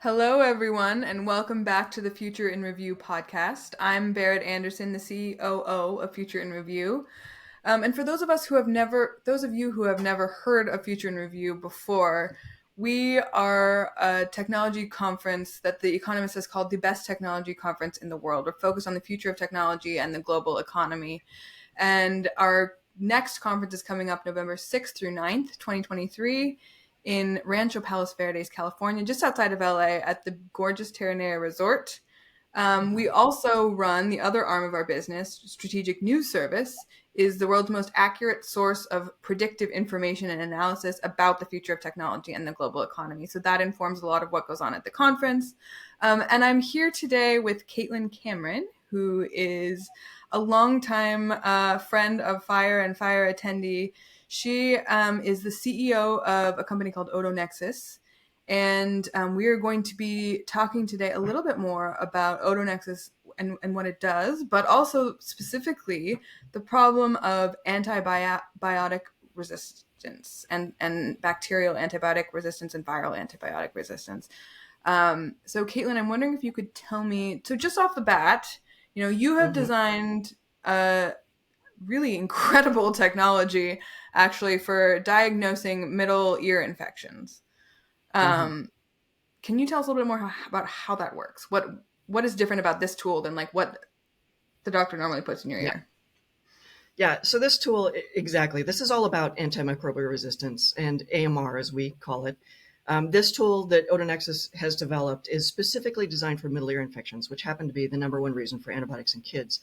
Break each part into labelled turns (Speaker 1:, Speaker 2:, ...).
Speaker 1: Hello, everyone, and welcome back to the Future in Review podcast. I'm Berit Anderson, the COO of Future in Review. And for those of you who have never heard of Future in Review before, we are a technology conference that The Economist has called the best technology conference in the world. We're focused on the future of technology and the global economy. And our next conference is coming up November 6th through 9th, 2023 in Rancho Palos Verdes, California, just outside of LA at the gorgeous Terranea Resort. We also run the other arm of our business, Strategic News Service, is the world's most accurate source of predictive information and analysis about the future of technology and the global economy. So that informs a lot of what goes on at the conference. And I'm here today with Caitlin Cameron, who is a longtime friend of FIRE and FIRE attendee. She is the CEO of a company called Otonexus. And we are going to be talking today a little bit more about Otonexus and what it does, but also specifically the problem of antibiotic resistance and bacterial antibiotic resistance and viral antibiotic resistance. So Caitlin, I'm wondering if you could tell me, so just off the bat, you have designed a really incredible technology actually for diagnosing middle ear infections. Can you tell us a little bit more about how that works? What is different about this tool than like what the doctor normally puts in your ear?
Speaker 2: Yeah, so this tool, exactly, this is all about antimicrobial resistance and AMR, as we call it. This tool that Otonexus has developed is specifically designed for middle ear infections, which happen to be the number one reason for antibiotics in kids.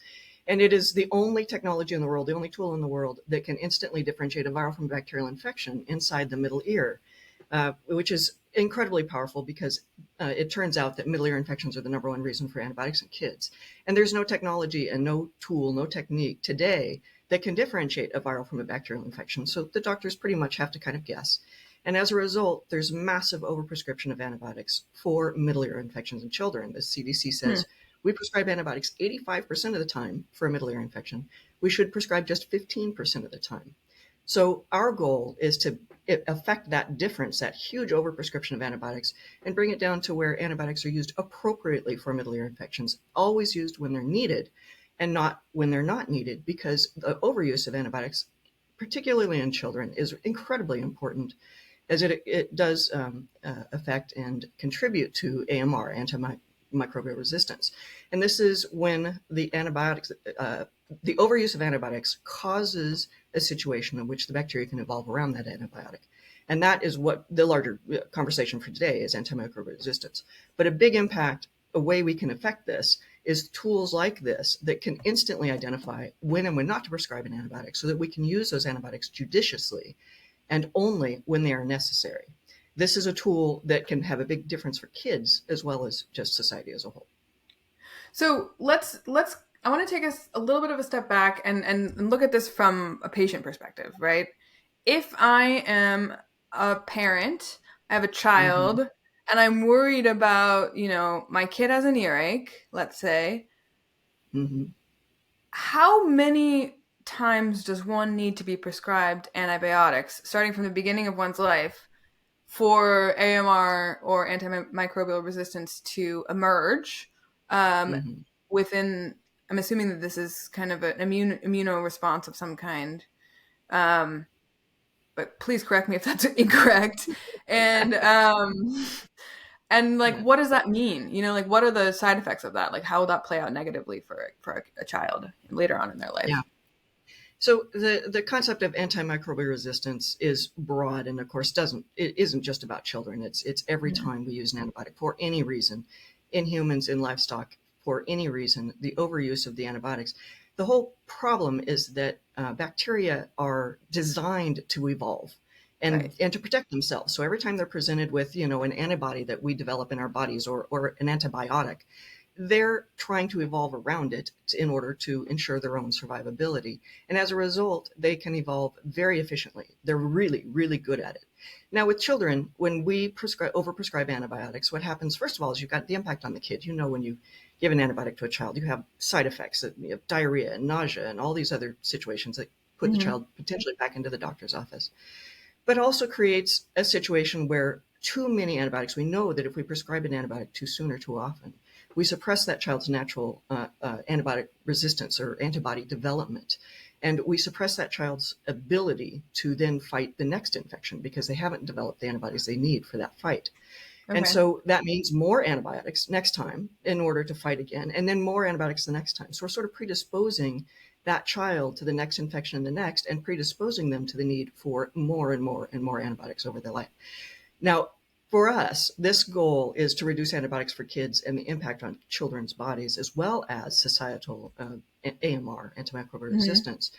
Speaker 2: And it is the only technology in the world, the only tool in the world that can instantly differentiate a viral from a bacterial infection inside the middle ear, which is incredibly powerful because it turns out that middle ear infections are the number one reason for antibiotics in kids. And there's no technology and no tool, no technique today that can differentiate a viral from a bacterial infection. So the doctors pretty much have to kind of guess. And as a result, there's massive overprescription of antibiotics for middle ear infections in children. The CDC says we prescribe antibiotics 85% of the time for a middle ear infection. We should prescribe just 15% of the time. So our goal is to affect that difference, that huge overprescription of antibiotics, and bring it down to where antibiotics are used appropriately for middle ear infections, always used when they're needed and not when they're not needed, because the overuse of antibiotics, particularly in children, is incredibly important as it does affect and contribute to AMR, antimicrobial resistance. And this is when the antibiotics, the overuse of antibiotics causes a situation in which the bacteria can evolve around that antibiotic. And that is what the larger conversation for today is, antimicrobial resistance. But a big impact, a way we can affect this, is tools like this that can instantly identify when and when not to prescribe an antibiotic so that we can use those antibiotics judiciously and only when they are necessary. This is a tool that can have a big difference for kids as well as just society as a whole.
Speaker 1: So I want to take us a little bit of a step back and look at this from a patient perspective, right? If I am a parent, I have a child, and I'm worried about, my kid has an earache, let's say. How many times does one need to be prescribed antibiotics, starting from the beginning of one's life, for AMR or antimicrobial resistance to emerge within? I'm assuming that this is kind of an immuno response of some kind. But please correct me if that's incorrect. And what does that mean? What are the side effects of that? Like, how will that play out negatively for a child later on in their life?
Speaker 2: Yeah. So the concept of antimicrobial resistance is broad, and of course it isn't just about children. It's every time we use an antibiotic for any reason, in humans, in livestock, for any reason, the overuse of the antibiotics. The whole problem is that bacteria are designed to evolve and to protect themselves. So every time they're presented with, an antibody that we develop in our bodies or an antibiotic, they're trying to evolve around it in order to ensure their own survivability. And as a result, they can evolve very efficiently. They're really, really good at it. Now, with children, when we overprescribe antibiotics, what happens, first of all, is you've got the impact on the kid. When you give an antibiotic to a child, you have side effects, you have diarrhea and nausea and all these other situations that put the child potentially back into the doctor's office. But also creates a situation where too many antibiotics, we know that if we prescribe an antibiotic too soon or too often, we suppress that child's natural antibiotic resistance or antibody development. And we suppress that child's ability to then fight the next infection because they haven't developed the antibodies they need for that fight. And
Speaker 1: Okay.
Speaker 2: so that means more antibiotics next time in order to fight again, and then more antibiotics the next time. So we're sort of predisposing that child to the next infection and the next, and predisposing them to the need for more and more and more antibiotics over their life. Now, for us, this goal is to reduce antibiotics for kids and the impact on children's bodies, as well as societal AMR, antimicrobial
Speaker 1: Mm-hmm.
Speaker 2: resistance,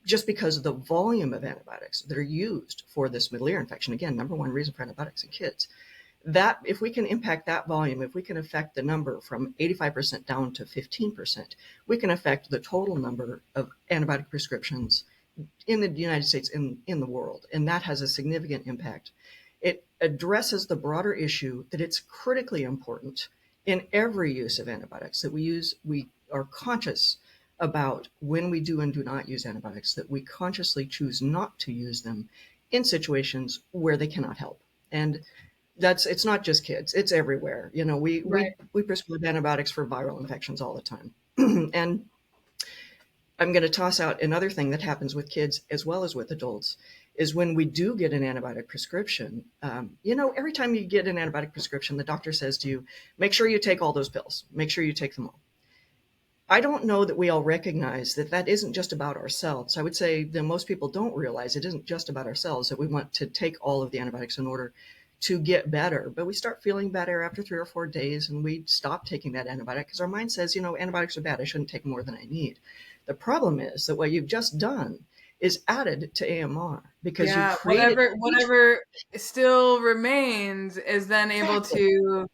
Speaker 2: just because of the volume of antibiotics that are used for this middle ear infection. Again, number one reason for antibiotics in kids. That if we can impact that volume, if we can affect the number from 85% down to 15%, we can affect the total number of antibiotic prescriptions in the United States, in the world. And that has a significant impact. It addresses the broader issue that it's critically important in every use of antibiotics that we are conscious about when we do and do not use antibiotics, that we consciously choose not to use them in situations where they cannot help. And it's not just kids, it's everywhere. You know,
Speaker 1: Right.
Speaker 2: we prescribe antibiotics for viral infections all the time. And I'm going to toss out another thing that happens with kids as well as with adults is when we do get an antibiotic prescription. Every time you get an antibiotic prescription, the doctor says to you, make sure you take all those pills, make sure you take them all. I don't know that we all recognize that that isn't just about ourselves. I would say that most people don't realize it isn't just about ourselves, that we want to take all of the antibiotics in order to get better. But we start feeling better after 3 or 4 days, and we stop taking that antibiotic because our mind says, antibiotics are bad. I shouldn't take more than I need. The problem is that what you've just done is added to AMR because you
Speaker 1: Yeah,
Speaker 2: created
Speaker 1: whatever still remains is then able
Speaker 2: exactly.
Speaker 1: to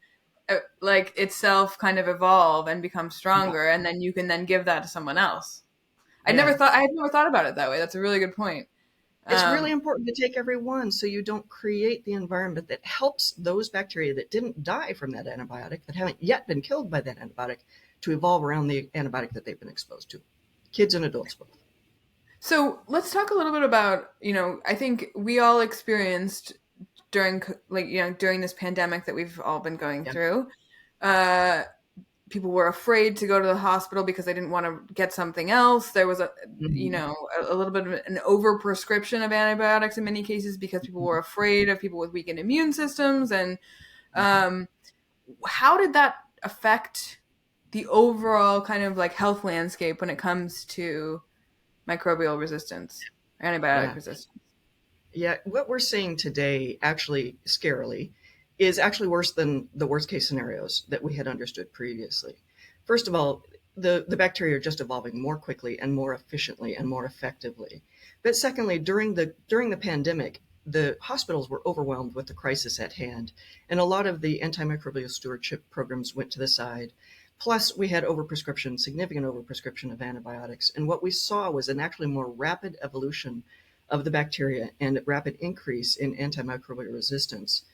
Speaker 1: like itself kind of evolve and become
Speaker 2: Yeah.
Speaker 1: stronger, and then you can then give that to someone else.
Speaker 2: Yeah.
Speaker 1: I had never thought about it that way. That's a really good point.
Speaker 2: It's really
Speaker 1: Um,
Speaker 2: important to take every one so you don't create the environment that helps those bacteria that didn't die from that antibiotic, that haven't yet been killed by that antibiotic, to evolve around the antibiotic that they've been exposed to. Kids and adults both.
Speaker 1: so let's talk a little bit about, I think we all experienced during this pandemic that we've all been going
Speaker 2: Yeah.
Speaker 1: through. Uh, People were afraid to go to the hospital because they didn't want to get something else. There was
Speaker 2: Mhm.
Speaker 1: a little bit of an overprescription of antibiotics in many cases because people were afraid of people with weakened immune systems. And um, how did that affect the overall kind of like health landscape when it comes to microbial resistance, antibiotic
Speaker 2: Yeah.
Speaker 1: resistance?
Speaker 2: Yeah. What we're seeing today, actually, scarily, is actually worse than the worst case scenarios that we had understood previously. First of all, the bacteria are just evolving more quickly and more efficiently and more effectively. But secondly, during the pandemic, the hospitals were overwhelmed with the crisis at hand, and a lot of the antimicrobial stewardship programs went to the side. Plus, we had overprescription, significant overprescription of antibiotics. And what we saw was an actually more rapid evolution of the bacteria and rapid increase in antimicrobial resistance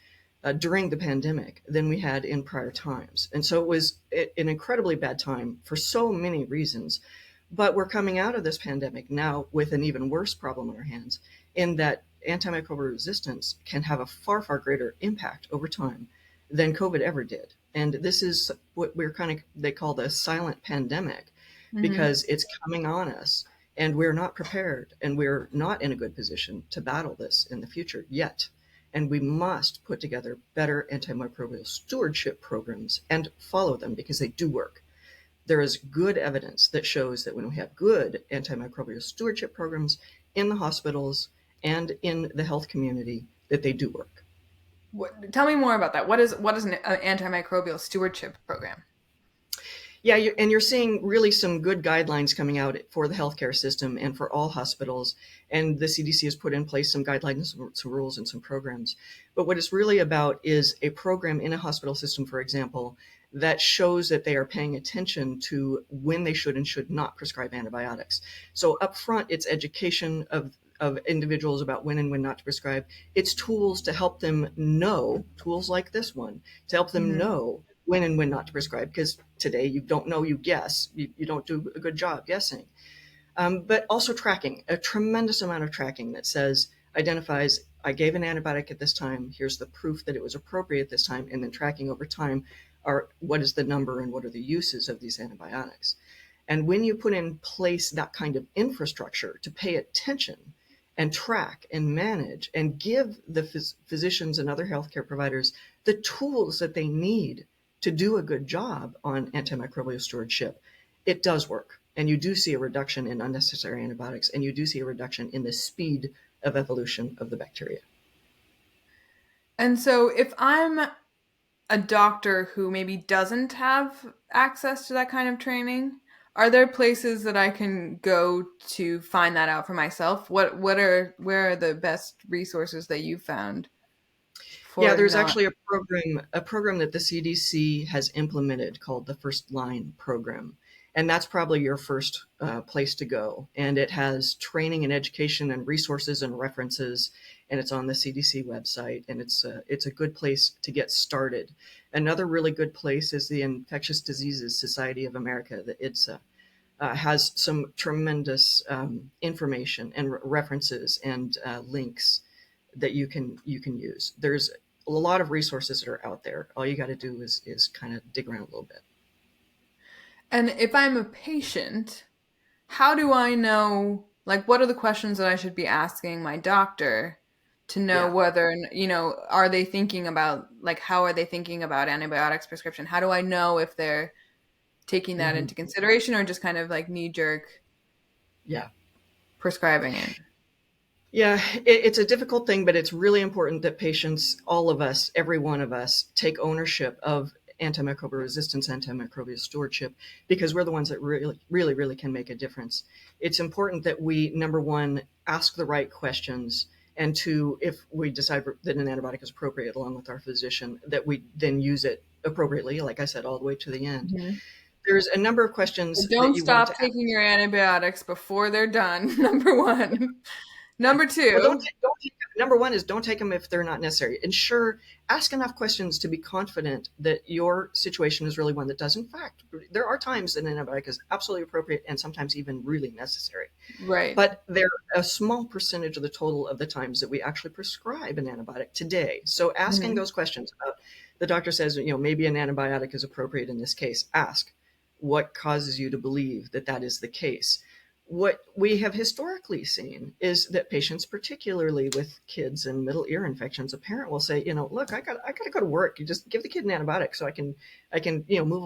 Speaker 2: during the pandemic than we had in prior times. And so it was an incredibly bad time for so many reasons. But we're coming out of this pandemic now with an even worse problem on our hands, in that antimicrobial resistance can have a far, far greater impact over time than COVID ever did. And this is what they call the silent pandemic,
Speaker 1: Mm-hmm.
Speaker 2: because it's coming on us and we're not prepared and we're not in a good position to battle this in the future yet. And we must put together better antimicrobial stewardship programs and follow them because they do work. There is good evidence that shows that when we have good antimicrobial stewardship programs in the hospitals and in the health community, that they do work.
Speaker 1: Tell me more about that. What is an antimicrobial stewardship program?
Speaker 2: Yeah, and you're seeing really some good guidelines coming out for the healthcare system and for all hospitals. And the CDC has put in place some guidelines, some rules, and some programs. But what it's really about is a program in a hospital system, for example, that shows that they are paying attention to when they should and should not prescribe antibiotics. So up front, it's education of individuals about when and when not to prescribe. It's tools to help them know, tools like this one, to help them
Speaker 1: Mm-hmm.
Speaker 2: know when and when not to prescribe, because today you don't know, you guess, you don't do a good job guessing. But also tracking, a tremendous amount of tracking that identifies I gave an antibiotic at this time. Here's the proof that it was appropriate this time. And then tracking over time are what is the number and what are the uses of these antibiotics. And when you put in place that kind of infrastructure to pay attention and track and manage and give the physicians and other healthcare providers the tools that they need to do a good job on antimicrobial stewardship, it does work. And you do see a reduction in unnecessary antibiotics, and you do see a reduction in the speed of evolution of the bacteria.
Speaker 1: And so if I'm a doctor who maybe doesn't have access to that kind of training, are there places that I can go to find that out for myself? Where are the best resources that you found
Speaker 2: Yeah,
Speaker 1: for
Speaker 2: there's
Speaker 1: not?
Speaker 2: actually a program that the CDC has implemented called the First Line Program, and that's probably your first place to go. And it has training and education and resources and references, and it's on the CDC website, and it's a good place to get started. Another really good place is the Infectious Diseases Society of America. The IDSA has some tremendous information and references and links that you can use. There's a lot of resources that are out there. All you got to do is kind of dig around a little bit.
Speaker 1: And if I'm a patient, how do I know, like, what are the questions that I should be asking my doctor to know
Speaker 2: Yeah.
Speaker 1: whether, are they thinking about, like, how are they thinking about antibiotics prescription? How do I know if they're taking that
Speaker 2: Hmm.
Speaker 1: into consideration or just kind of like knee jerk
Speaker 2: Yeah.
Speaker 1: prescribing it?
Speaker 2: Yeah, it's a difficult thing, but it's really important that patients, all of us, every one of us, take ownership of antimicrobial resistance, antimicrobial stewardship, because we're the ones that really, really, really can make a difference. It's important that we, number one, ask the right questions, and two, if we decide that an antibiotic is appropriate along with our physician, that we then use it appropriately, like I said, all the way to the end.
Speaker 1: Mhm.
Speaker 2: There's a number of
Speaker 1: So
Speaker 2: questions that
Speaker 1: don't
Speaker 2: you want to
Speaker 1: stop
Speaker 2: ask.
Speaker 1: taking your antibiotics before they're done. Number one. Number
Speaker 2: Well,
Speaker 1: two.
Speaker 2: don't take, number one is don't take them if they're not necessary. Ensure, ask enough questions to be confident that your situation is really one that does. In fact, there are times that an antibiotic is absolutely appropriate and sometimes even really necessary.
Speaker 1: Right.
Speaker 2: But they're a small percentage of the total of the times that we actually prescribe an antibiotic today. So asking
Speaker 1: Hmm.
Speaker 2: those questions about, the doctor says, maybe an antibiotic is appropriate in this case. Ask, what causes you to believe that that is the case? What we have historically seen is that patients, particularly with kids and middle ear infections, a parent will say, look, I got to go to work. You just give the kid an antibiotic so I can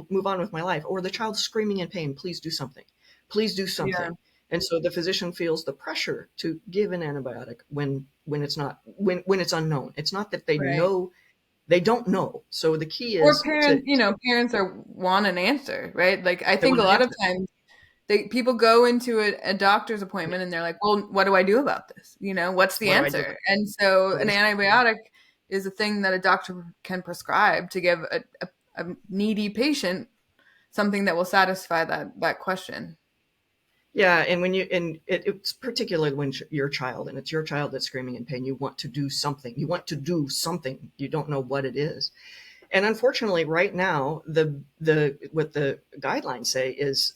Speaker 2: move on with my life. Or the child's screaming in pain, please do something. Please do
Speaker 1: Yeah.
Speaker 2: something. And so the physician feels the pressure to give an antibiotic when it's not when it's unknown. It's not that
Speaker 1: Right.
Speaker 2: they don't know. So the key
Speaker 1: Or
Speaker 2: is
Speaker 1: parents, parents are want an answer, right? Like I
Speaker 2: they
Speaker 1: think
Speaker 2: want
Speaker 1: a
Speaker 2: an
Speaker 1: lot of
Speaker 2: answer.
Speaker 1: times people go into a doctor's appointment and they're like, well, what do I do about this? What's the
Speaker 2: What do I do about
Speaker 1: answer? And so
Speaker 2: what
Speaker 1: an
Speaker 2: is
Speaker 1: antibiotic is a thing that a doctor can prescribe to give a needy patient something that will satisfy that question.
Speaker 2: Yeah, and it's particularly when your child, and it's your child that's screaming in pain, you want to do something. You want to do something. You don't know what it is. And unfortunately, right now, the what the guidelines say is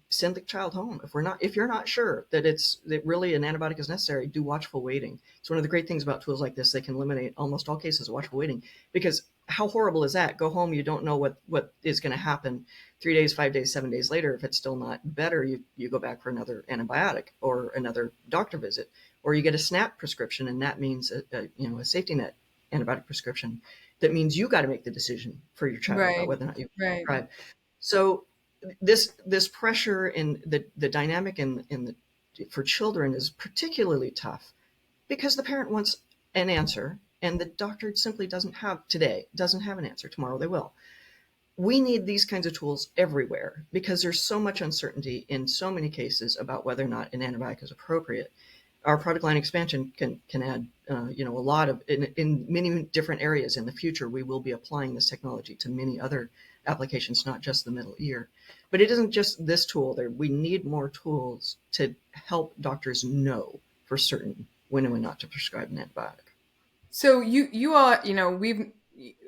Speaker 2: send the child home. If you're not sure that really an antibiotic is necessary, do watchful waiting. It's one of the great things about tools like this; they can eliminate almost all cases of watchful waiting. Because how horrible is that? Go home, you don't know what is going to happen 3 days, 5 days, 7 days later. If it's still not better, you go back for another antibiotic or another doctor visit, or you get a SNAP prescription, and that means a safety net antibiotic prescription. That means you got to make the decision for your child about
Speaker 1: Right.
Speaker 2: whether or not you
Speaker 1: Right.
Speaker 2: prescribe. So this pressure in the dynamic in the for children is particularly tough because the parent wants an answer and the doctor simply doesn't have an answer. Tomorrow they will. We need these kinds of tools everywhere because there's so much uncertainty in so many cases about whether or not an antibiotic is appropriate. Our product line expansion can add a lot of in many different areas. In the future we will be applying this technology to many other applications, not just the middle ear. But it isn't just this tool. We need more tools to help doctors know for certain when and when not to prescribe an antibiotic.
Speaker 1: So you all, we've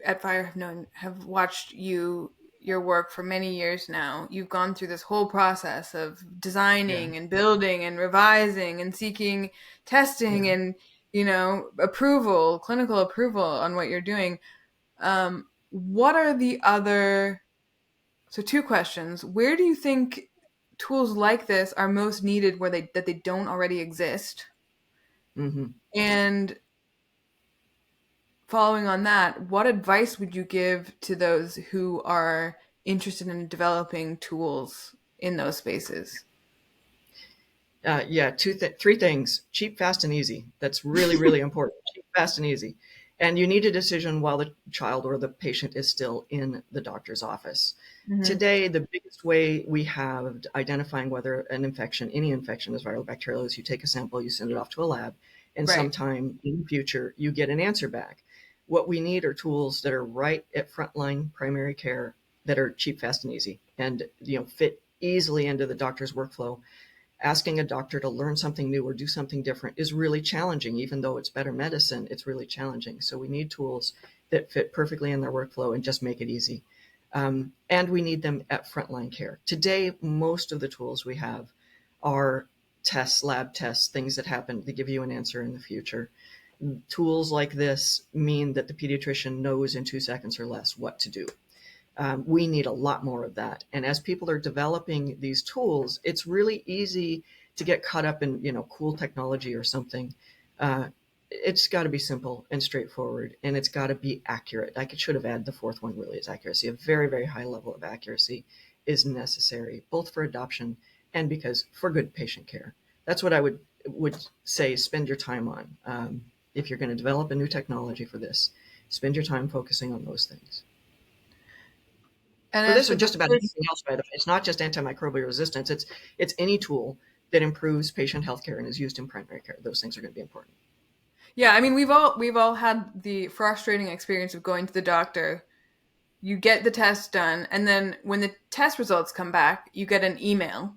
Speaker 1: at Fire have watched your work for many years now. You've gone through this whole process of
Speaker 2: Yeah,
Speaker 1: designing and building and revising and seeking testing
Speaker 2: yeah.
Speaker 1: and approval, clinical approval on what you're doing. What are the other, so two questions. Where do you think tools like this are most needed where they don't already exist?
Speaker 2: Hmm.
Speaker 1: And following on that, what advice would you give to those who are interested in developing tools in those spaces?
Speaker 2: Yeah, three things: cheap, fast, and easy. That's really, really important. Cheap, fast, and easy. And you need a decision while the child or the patient is still in the doctor's office.
Speaker 1: Mm-hmm.
Speaker 2: Today, the biggest way we have identifying whether an infection, any infection, is viral or bacterial is you take a sample, you send it off to a lab, and
Speaker 1: Right.
Speaker 2: sometime in the future, you get an answer back. What we need are tools that are right at frontline primary care that are cheap, fast, and easy, and fit easily into the doctor's workflow. Asking a doctor to learn something new or do something different is really challenging. Even though it's better medicine, it's really challenging. So we need tools that fit perfectly in their workflow and just make it easy. And we need them at frontline care. Today, most of the tools we have are tests, lab tests, things that happen to give you an answer in the future. Tools like this mean that the pediatrician knows in 2 seconds or less what to do. We need a lot more of that. And as people are developing these tools, it's really easy to get caught up in, cool technology or something. It's got to be simple and straightforward, and it's got to be accurate. I should have added the fourth one, really, is accuracy. A very, very high level of accuracy is necessary, both for adoption and because for good patient care. That's what I would say spend your time on. If you're going to develop a new technology for this, spend your time focusing on those things.
Speaker 1: And
Speaker 2: For
Speaker 1: as
Speaker 2: this
Speaker 1: for
Speaker 2: or
Speaker 1: the
Speaker 2: just about
Speaker 1: first,
Speaker 2: anything else, by the way, it's not just antimicrobial resistance. It's any tool that improves patient healthcare and is used in primary care. Those things are going to be important.
Speaker 1: yeah, I mean, we've all had the frustrating experience of going to the doctor. You get the test done, and then when the test results come back, you get an email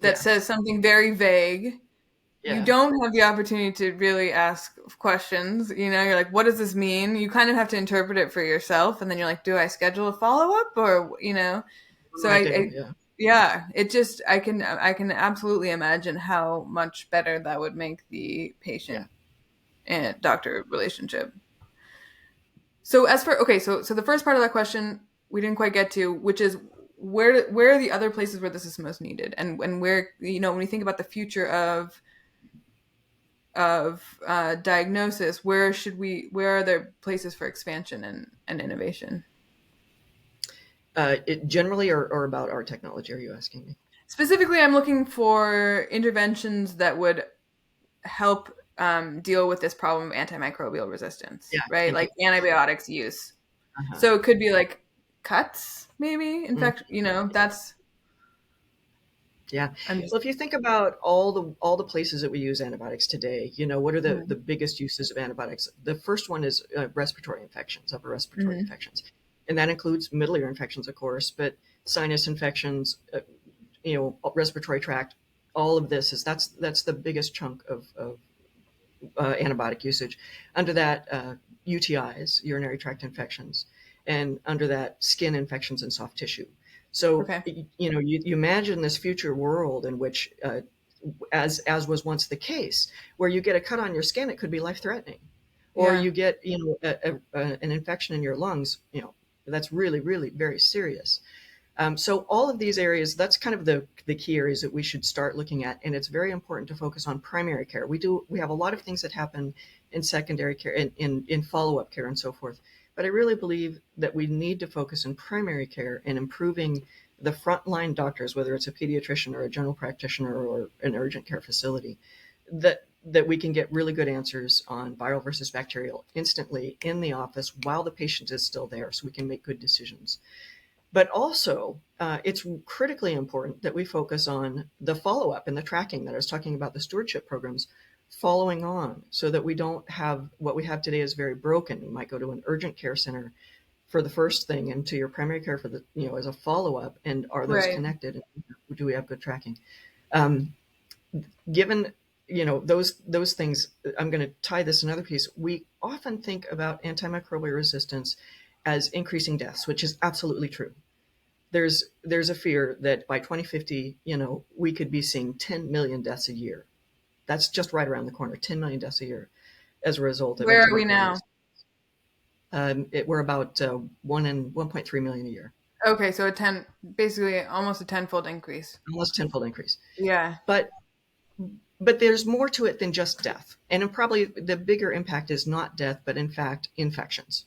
Speaker 1: that
Speaker 2: Yeah,
Speaker 1: says something very vague. You
Speaker 2: yeah,
Speaker 1: don't have the opportunity to really ask questions. You're like, what does this mean? You kind of have to interpret it for yourself, and then you're like, do I schedule a follow up, or.
Speaker 2: what
Speaker 1: So
Speaker 2: do I do? Yeah,
Speaker 1: yeah, it just I can absolutely imagine how much better that would make the
Speaker 2: yeah.
Speaker 1: patient and doctor relationship. So as for okay, so the first part of that question we didn't quite get to, which is where are the other places where this is most needed, and where when we think about the future of diagnosis, where are there places for expansion and innovation?
Speaker 2: It generally or about our technology. Are you asking me?
Speaker 1: Specifically, I'm looking for interventions that would help deal with this problem of antimicrobial resistance,
Speaker 2: Yeah,
Speaker 1: right?
Speaker 2: thank you.
Speaker 1: Like antibiotics use.
Speaker 2: Uh-huh.
Speaker 1: So it could be like cuts, maybe
Speaker 2: Mm,
Speaker 1: infection. That's
Speaker 2: yeah.
Speaker 1: I'm just
Speaker 2: Well, if you think about all the places that we use antibiotics today, what are the
Speaker 1: mm-hmm.
Speaker 2: biggest uses of antibiotics? The first one is respiratory infections, upper respiratory
Speaker 1: Mm-hmm.
Speaker 2: infections, and that includes middle ear infections, of course, but sinus infections, respiratory tract. All of this that's the biggest chunk of antibiotic usage. Under that, UTIs, urinary tract infections, and under that, skin infections and soft tissue. So
Speaker 1: Okay.
Speaker 2: you imagine this future world in which, as was once the case, where you get a cut on your skin, it could be life threatening, or
Speaker 1: Yeah.
Speaker 2: you get an infection in your lungs. That's really, really very serious. So all of these areas, that's kind of the key areas that we should start looking at, and it's very important to focus on primary care. We have a lot of things that happen in secondary care, in follow-up care and so forth, but I really believe that we need to focus in primary care and improving the frontline doctors, whether it's a pediatrician or a general practitioner or an urgent care facility, that we can get really good answers on viral versus bacterial instantly in the office while the patient is still there, so we can make good decisions. But also, it's critically important that we focus on the follow up and the tracking that I was talking about, the stewardship programs following on, so that we don't have what we have today is very broken. You might go to an urgent care center for the first thing and to your primary care for as a follow up. And are those
Speaker 1: Right.
Speaker 2: connected? Do we have good tracking? Um, Given those things, I'm going to tie this another piece. We often think about antimicrobial resistance as increasing deaths, which is absolutely true. There's a fear that by 2050, we could be seeing 10 million deaths a year. That's just right around the corner, 10 million deaths a year. as a result of
Speaker 1: Where are we
Speaker 2: antimicrobial
Speaker 1: now?
Speaker 2: resistance. We're about 1.3 million a year,
Speaker 1: Okay, so basically almost a tenfold increase.
Speaker 2: almost tenfold increase.
Speaker 1: Yeah.
Speaker 2: But there's more to it than just death. And probably the bigger impact is not death, but in fact, infections.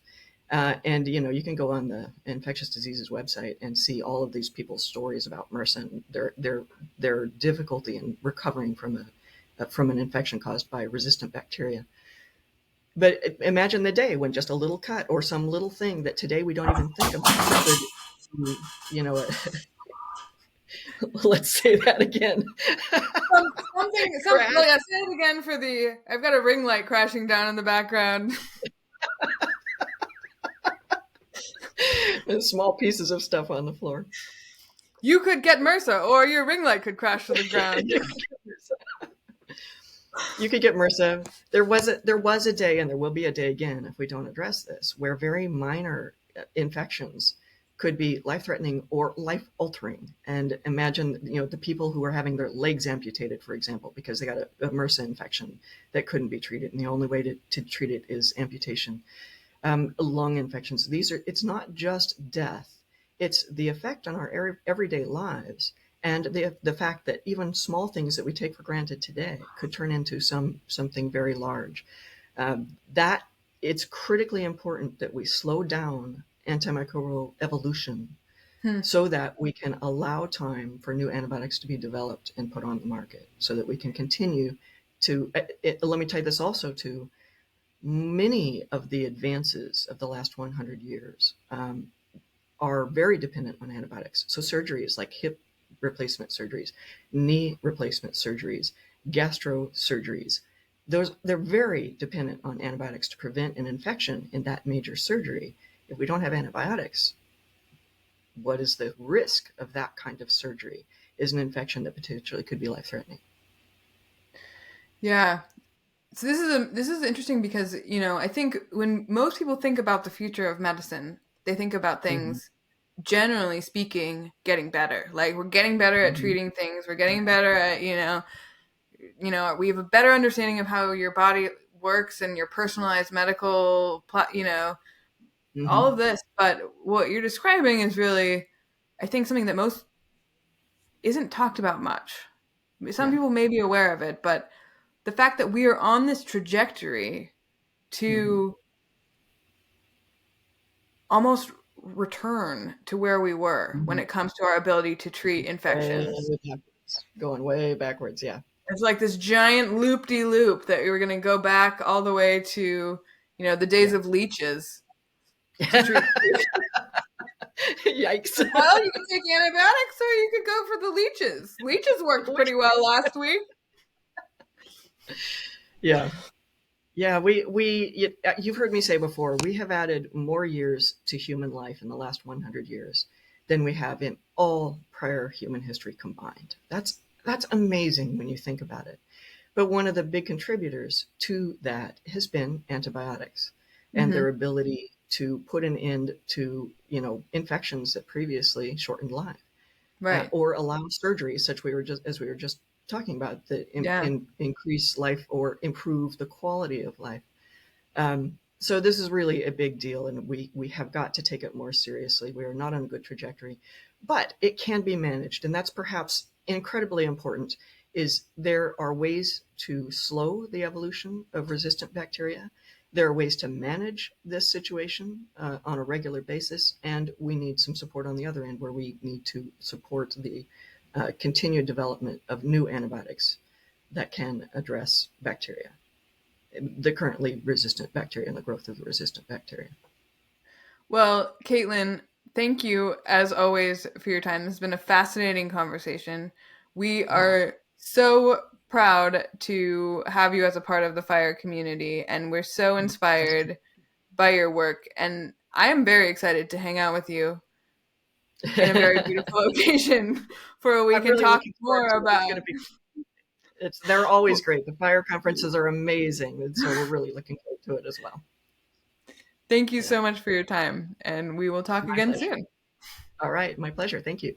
Speaker 2: And you can go on the infectious diseases website and see all of these people's stories about MRSA and their difficulty in recovering from an infection caused by resistant bacteria. But imagine the day when just a little cut or some little thing that today we don't even think about could, you know, let's say that again.
Speaker 1: Well,
Speaker 2: Crash.
Speaker 1: yeah, say it again for I've got a ring light crashing down in the background.
Speaker 2: And small pieces of stuff on the floor.
Speaker 1: You could get MRSA, or your ring light could crash to the ground.
Speaker 2: You could get MRSA. There was a day, and there will be a day again if we don't address this, where very minor infections could be life-threatening or life-altering. And imagine, the people who are having their legs amputated, for example, because they got a MRSA infection that couldn't be treated, and the only way to treat it is amputation. Lung infections. It's not just death. It's the effect on our everyday lives, and the fact that even small things that we take for granted today could turn into something very large. That it's critically important that we slow down antimicrobial evolution so that we can allow time for new antibiotics to be developed and put on the market, so that we can continue to. Let me tie this also to many of the advances of the last 100 years. Are very dependent on antibiotics. So surgeries like hip replacement surgeries, knee replacement surgeries, gastro surgeries, they're very dependent on antibiotics to prevent an infection in that major surgery. If we don't have antibiotics, what is the risk of that kind of surgery? Is an infection that potentially could be life-threatening.
Speaker 1: Yeah. So this is interesting because, I think when most people think about the future of medicine, they think about
Speaker 2: Mm-hmm.
Speaker 1: things, generally speaking, getting better. Like, we're getting better at
Speaker 2: Mm-hmm.
Speaker 1: treating things. We're getting better at, we have a better understanding of how your body works and your personalized medical, all
Speaker 2: Mm-hmm.
Speaker 1: of this. But what you're describing is really, I think, something that most isn't talked about much. Some
Speaker 2: Yeah.
Speaker 1: people may be aware of it, but the fact that we are on this trajectory
Speaker 2: Mm-hmm.
Speaker 1: to almost return to where we were when
Speaker 2: Mm-hmm.
Speaker 1: it comes to our ability to treat
Speaker 2: Way
Speaker 1: infections.
Speaker 2: backwards. Going way backwards. Yeah.
Speaker 1: It's like this giant loop-de-loop that we were going to go back all the way to, the days
Speaker 2: Yeah.
Speaker 1: of leeches to treat.
Speaker 2: Yikes.
Speaker 1: Well, you could take antibiotics or you could go for the leeches. Leeches worked pretty well last week.
Speaker 2: Yeah. Yeah, you've heard me say before, we have added more years to human life in the last 100 years than we have in all prior human history combined. That's amazing when you think about it. But one of the big contributors to that has been antibiotics and
Speaker 1: Mm-hmm.
Speaker 2: their ability to put an end to, infections that previously shortened life.
Speaker 1: Right.
Speaker 2: Or allow surgeries, as we were just talking about, that
Speaker 1: Yeah.
Speaker 2: increase life or improve the quality of life. So this is really a big deal, and we have got to take it more seriously. We are not on a good trajectory, but it can be managed, and that's perhaps incredibly important. Is there are ways to slow the evolution of resistant bacteria. There are ways to manage this situation on a regular basis, and we need some support on the other end, where we need to support the continued development of new antibiotics that can address bacteria, the currently resistant bacteria, and the growth of the resistant bacteria.
Speaker 1: Well, Caitlin, thank you as always for your time. This has been a fascinating conversation. We
Speaker 2: Wow.
Speaker 1: are so proud to have you as a part of the fire community, and we're so inspired by your work. And I am very excited to hang out with you in a very beautiful location for a week
Speaker 2: I'm
Speaker 1: and
Speaker 2: really
Speaker 1: talk
Speaker 2: looking forward
Speaker 1: more
Speaker 2: to it. It's
Speaker 1: about.
Speaker 2: going to be. They're always great. The fire conferences are amazing, and so we're really looking forward to it as well.
Speaker 1: Thank you
Speaker 2: Yeah,
Speaker 1: so much for your time, and we will talk
Speaker 2: my
Speaker 1: again
Speaker 2: pleasure.
Speaker 1: soon.
Speaker 2: All right, my pleasure. Thank you.